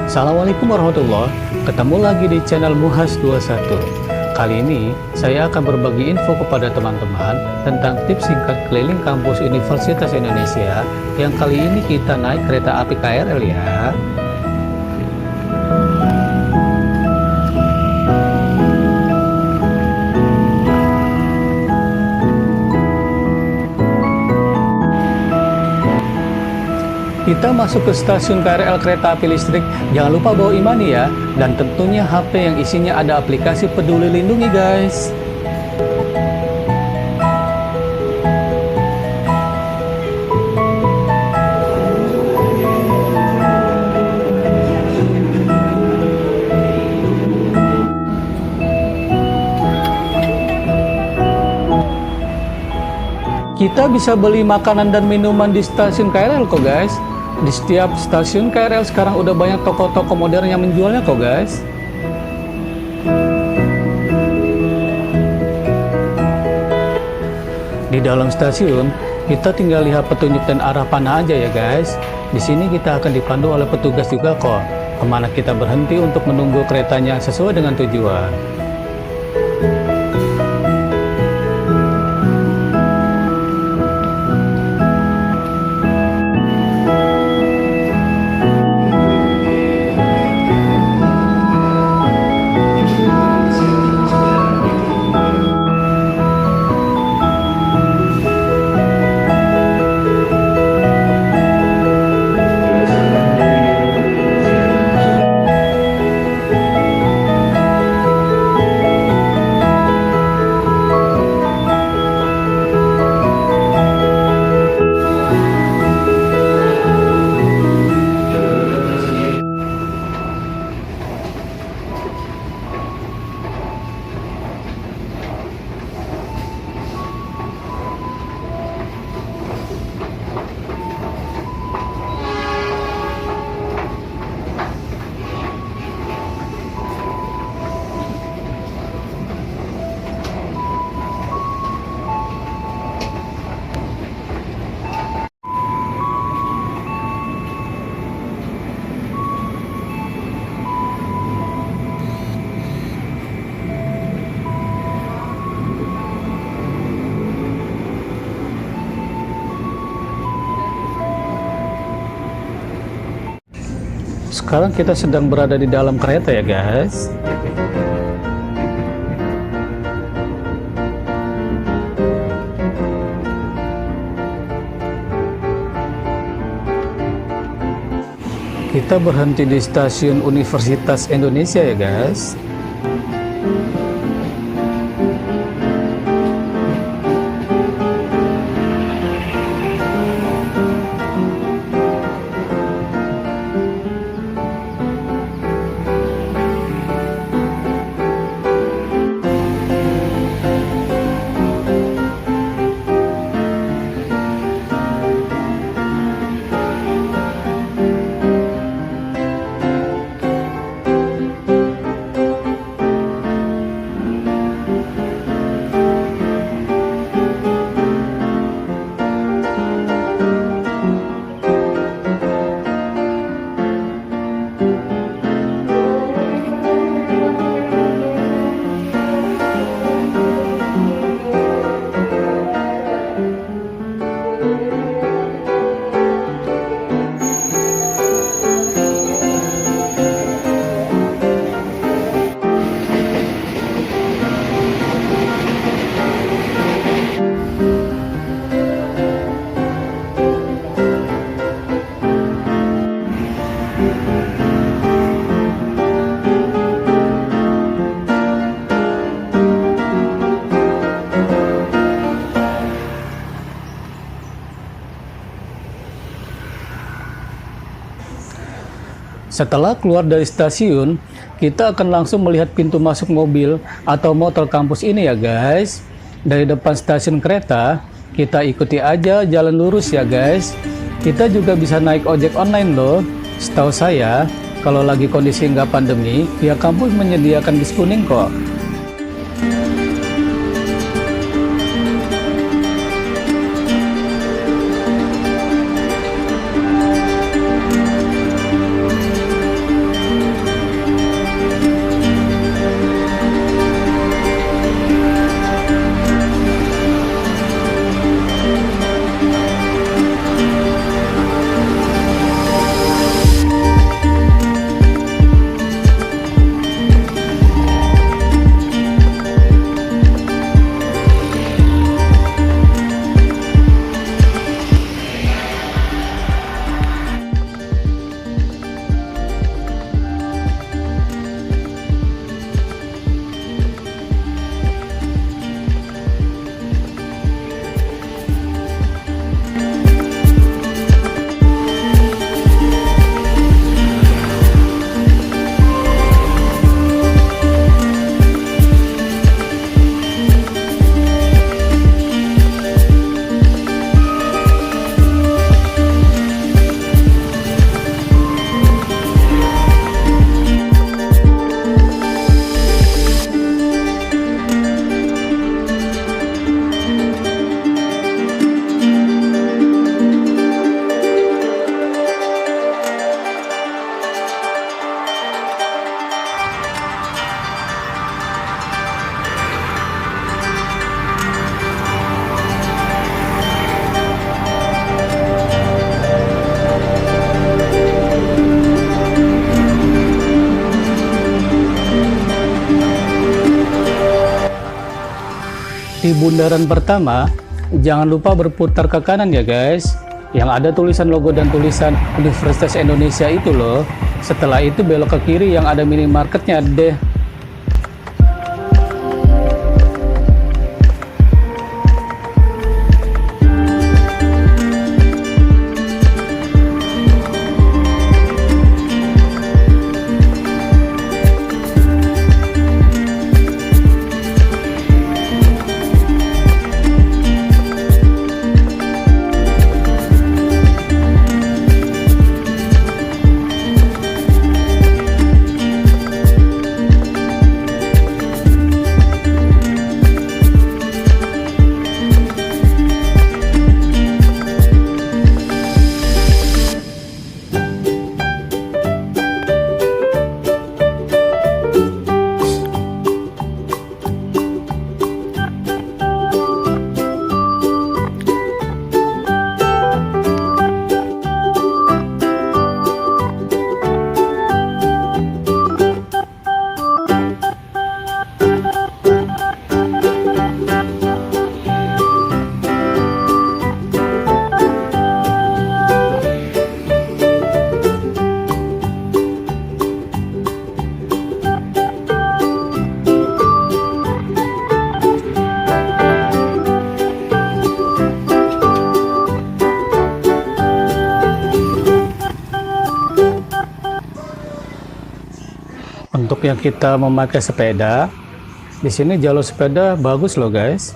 Assalamualaikum warahmatullahi. Ketemu lagi di channel Muhas21. Kali ini saya akan berbagi info kepada teman-teman tentang tips singkat keliling kampus Universitas Indonesia yang kali ini kita naik kereta api KRL ya. Kita masuk ke stasiun KRL kereta api listrik, jangan lupa bawa e-money ya, dan tentunya HP yang isinya ada aplikasi Peduli Lindungi guys. Kita bisa beli makanan dan minuman di stasiun KRL kok guys. Di setiap stasiun KRL sekarang udah banyak toko-toko modern yang menjualnya kok guys. Di dalam stasiun, kita tinggal lihat petunjuk dan arah panah aja ya guys. Di sini kita akan dipandu oleh petugas juga kok, kemana kita berhenti untuk menunggu keretanya sesuai dengan tujuan. Sekarang kita sedang berada di dalam kereta ya guys. Kita berhenti di stasiun Universitas Indonesia ya guys. Setelah keluar dari stasiun, kita akan langsung melihat pintu masuk mobil atau motor kampus ini ya guys. Dari depan stasiun kereta, kita ikuti aja jalan lurus ya guys. Kita juga bisa naik ojek online loh. Setahu saya, kalau lagi kondisi nggak pandemi, pihak kampus menyediakan bis kuning kok. Di bundaran pertama, jangan lupa berputar ke kanan ya guys. Yang ada tulisan logo dan tulisan Universitas Indonesia itu loh. Setelah itu belok ke kiri yang ada minimarketnya deh. Untuk yang kita memakai sepeda, di sini jalur sepeda bagus loh guys.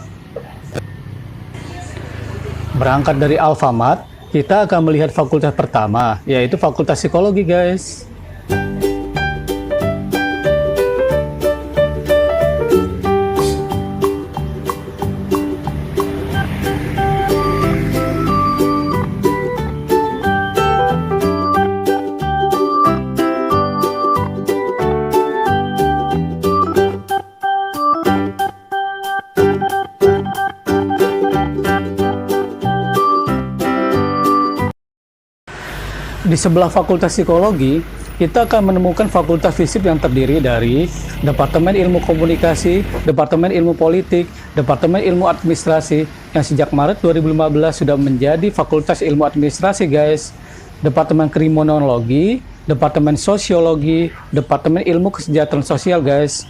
Berangkat dari Alfamart, kita akan melihat fakultas pertama, yaitu Fakultas Psikologi guys. Di sebelah Fakultas Psikologi, kita akan menemukan Fakultas FISIP yang terdiri dari Departemen Ilmu Komunikasi, Departemen Ilmu Politik, Departemen Ilmu Administrasi, yang sejak Maret 2015 sudah menjadi Fakultas Ilmu Administrasi guys, Departemen Kriminologi, Departemen Sosiologi, Departemen Ilmu Kesejahteraan Sosial guys.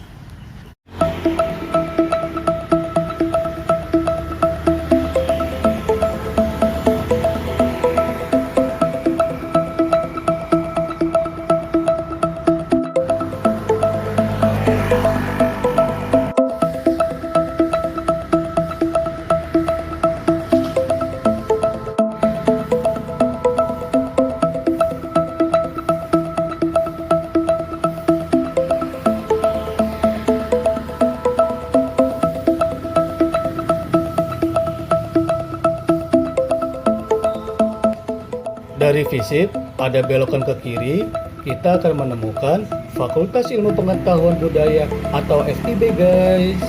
Dari FISIP, ada belokan ke kiri, kita akan menemukan Fakultas Ilmu Pengetahuan Budaya atau FIB guys.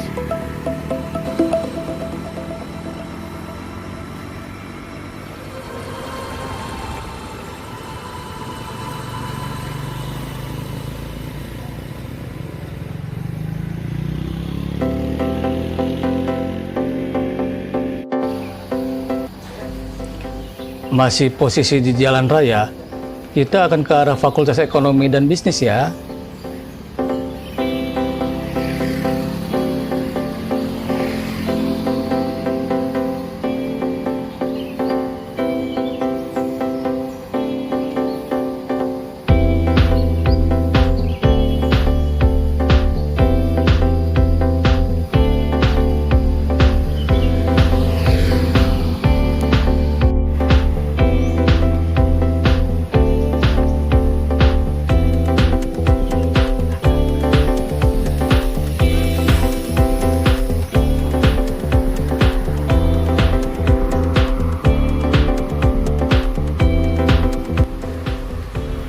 Masih posisi di jalan raya, kita akan ke arah Fakultas Ekonomi dan Bisnis ya.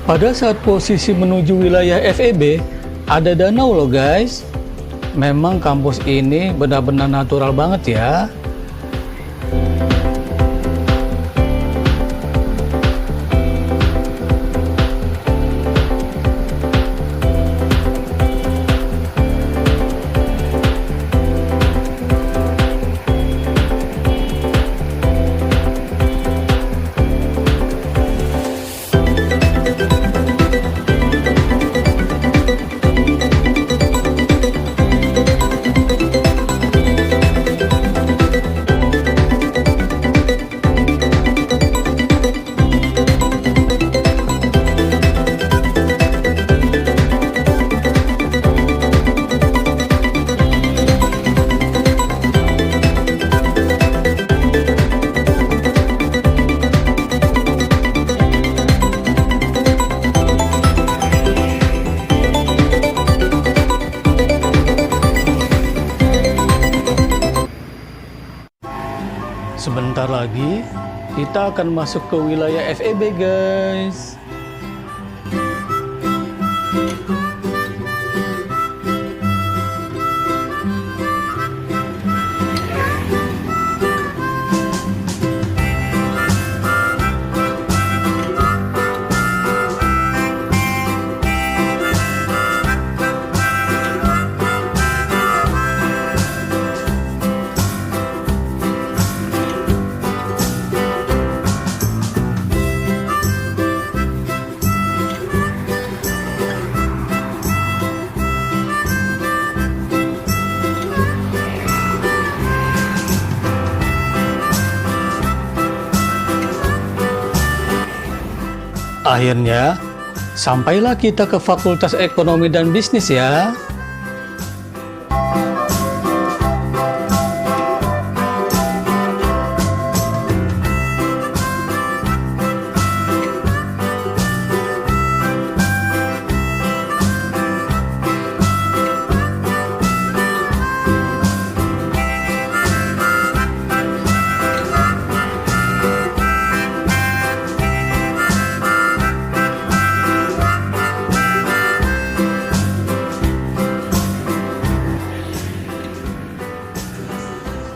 Pada saat posisi menuju wilayah FEB, ada danau loh guys. Memang kampus ini benar-benar natural banget ya. Sebentar lagi kita akan masuk ke wilayah FEB guys. Akhirnya, sampailah kita ke Fakultas Ekonomi dan Bisnis ya.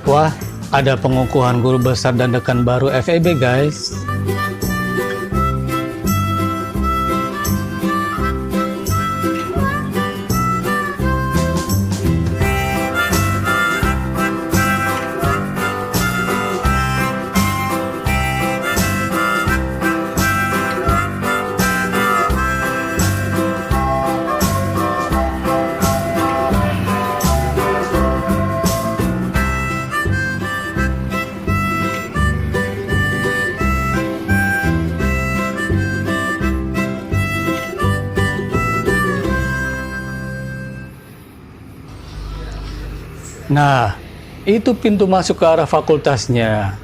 Wah, ada pengukuhan guru besar dan dekan baru FEB guys. Nah, itu pintu masuk ke arah fakultasnya.